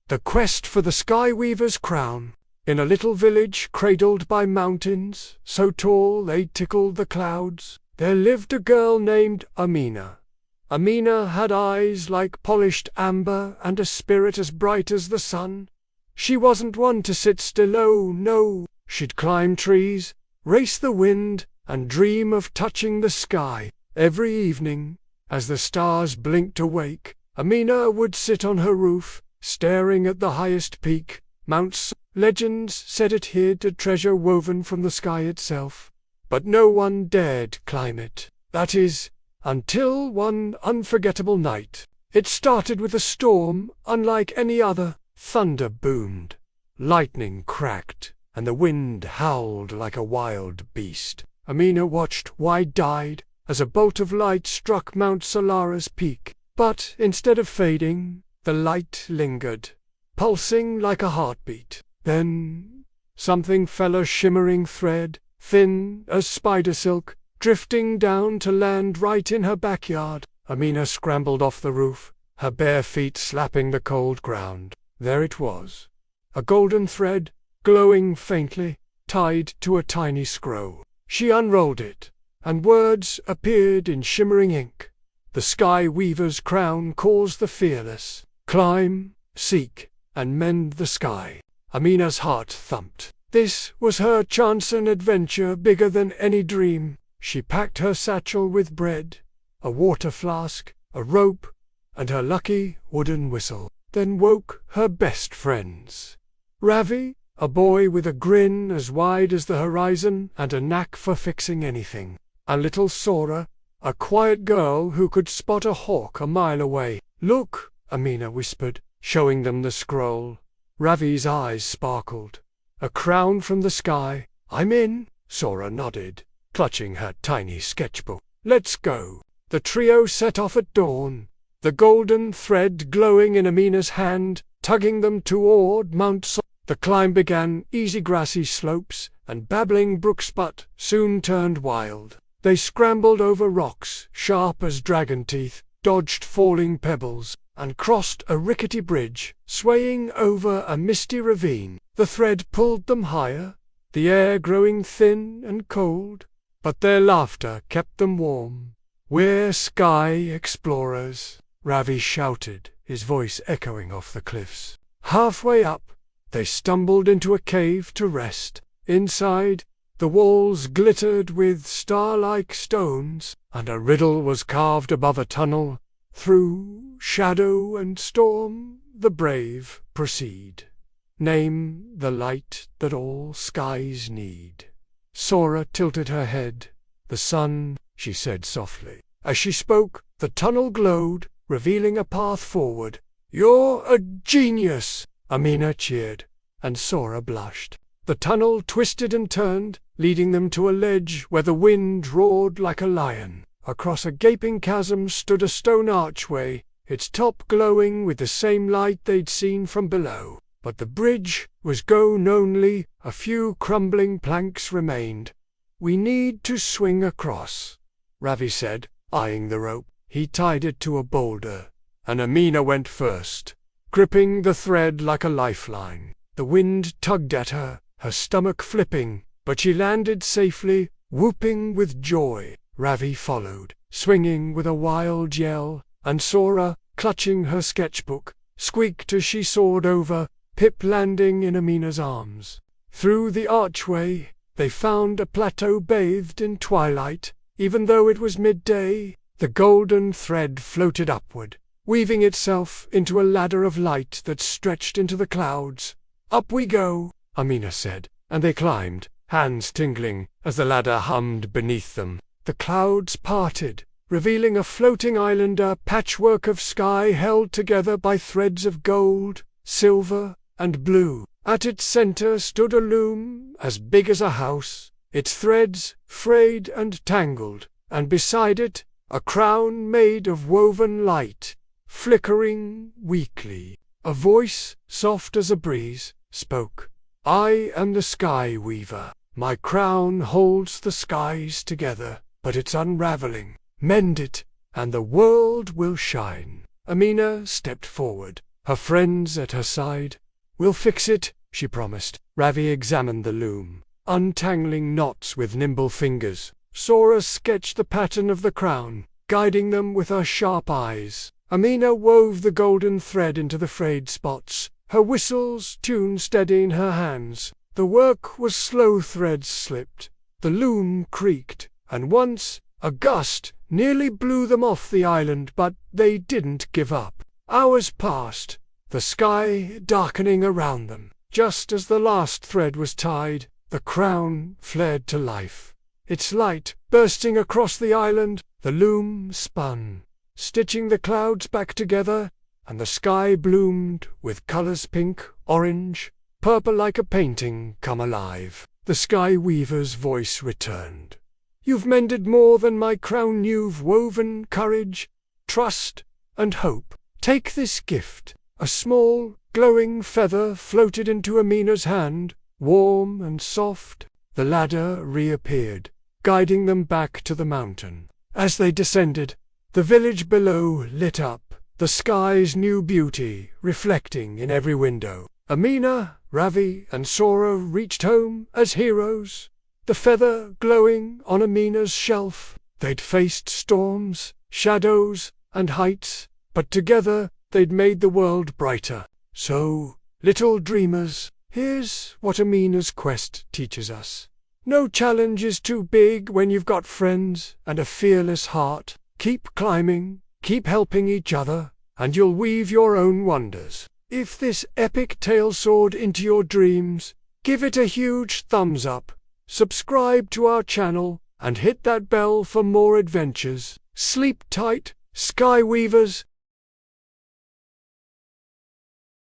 The quest for the Sky Weaver's crown. In a little village cradled by mountains, so tall they tickled the clouds, there lived a girl named Amina. Amina had eyes like polished amber and a spirit as bright as the sun. She wasn't one to sit still, oh no, she'd climb trees, race the wind, and dream of touching the sky. Every evening, as the stars blinked awake, Amina would sit on her roof, staring at the highest peak, Mount. Legends said it hid a treasure woven from the sky itself, but no one dared climb it. That is, until one unforgettable night. It started with a storm unlike any other. Thunder boomed, lightning cracked, and the wind howled like a wild beast. Amina watched wide-eyed as a bolt of light struck Mount Solara's peak. But instead of fading, the light lingered, pulsing like a heartbeat. Then something fell, a shimmering thread, thin as spider silk, drifting down to land right in her backyard. Amina scrambled off the roof, her bare feet slapping the cold ground. There it was, a golden thread, glowing faintly, tied to a tiny scroll. She unrolled it, and words appeared in shimmering ink. The Sky Weaver's crown calls the fearless. Climb, seek, and mend the sky. Amina's heart thumped. This was her chance, an adventure bigger than any dream. She packed her satchel with bread, a water flask, a rope, and her lucky wooden whistle, then woke her best friends. Ravi, a boy with a grin as wide as the horizon and a knack for fixing anything. And little Sora, a quiet girl who could spot a hawk a mile away. Look, Amina whispered, showing them the scroll. Ravi's eyes sparkled. A crown from the sky. I'm in, Sora nodded, clutching her tiny sketchbook. Let's go. The trio set off at dawn, the golden thread glowing in Amina's hand, tugging them toward Mount Sol. The climb began, easy grassy slopes and babbling brooks, but soon turned wild. They scrambled over rocks sharp as dragon teeth, dodged falling pebbles, and crossed a rickety bridge, swaying over a misty ravine. The thread pulled them higher, the air growing thin and cold, but their laughter kept them warm. We're sky explorers, Ravi shouted, his voice echoing off the cliffs. Halfway up, they stumbled into a cave to rest. Inside, the walls glittered with star-like stones, and a riddle was carved above a tunnel. Through shadow and storm the brave proceed. Name the light that all skies need. Sora tilted her head. The sun, she said softly. As she spoke, the tunnel glowed, revealing a path forward. You're a genius, Amina cheered, and Sora blushed. The tunnel twisted and turned, leading them to a ledge where the wind roared like a lion. Across a gaping chasm stood a stone archway, its top glowing with the same light they'd seen from below. But the bridge was gone, only a few crumbling planks remained. We need to swing across, Ravi said, eyeing the rope. He tied it to a boulder, and Amina went first, gripping the thread like a lifeline. The wind tugged at her, her stomach flipping, but she landed safely, whooping with joy. Ravi followed, swinging with a wild yell, and Sora, clutching her sketchbook, squeaked as she soared over, Pip landing in Amina's arms. Through the archway, they found a plateau bathed in twilight. Even though it was midday, the golden thread floated upward, weaving itself into a ladder of light that stretched into the clouds. Up we go, Amina said, and they climbed, hands tingling, as the ladder hummed beneath them. The clouds parted, revealing a floating island, a patchwork of sky held together by threads of gold, silver, and blue. At its center stood a loom as big as a house, its threads frayed and tangled, and beside it, a crown made of woven light, flickering weakly. A voice, soft as a breeze, spoke. I am the Sky Weaver. My crown holds the skies together, but it's unraveling. Mend it, and the world will shine. Amina stepped forward, her friends at her side. "We'll fix it," she promised. Ravi examined the loom, untangling knots with nimble fingers. Sora sketched the pattern of the crown, guiding them with her sharp eyes. Amina wove the golden thread into the frayed spots, her whistle's tune steady in her hands. The work was slow, threads slipped, the loom creaked, and once a gust nearly blew them off the island, but they didn't give up. Hours passed, the sky darkening around them. Just as the last thread was tied, the crown flared to life. Its light bursting across the island, the loom spun, stitching the clouds back together, and the sky bloomed with colors pink, orange, purple, like a painting come alive. The sky weaver's voice returned. "You've mended more than my crown. You've woven courage, trust, and hope. Take this gift." A small, glowing feather floated into Amina's hand, warm and soft. The ladder reappeared, guiding them back to the mountain. As they descended, the village below lit up, the sky's new beauty reflecting in every window. Amina, Ravi, and Sora reached home as heroes, the feather glowing on Amina's shelf. They'd faced storms, shadows, and heights, but together they'd made the world brighter. So, little dreamers, here's what Amina's quest teaches us. No challenge is too big when you've got friends and a fearless heart. Keep climbing, keep helping each other, and you'll weave your own wonders. If this epic tale soared into your dreams, give it a huge thumbs up, subscribe to our channel, and hit that bell for more adventures. Sleep tight, Sky Weavers,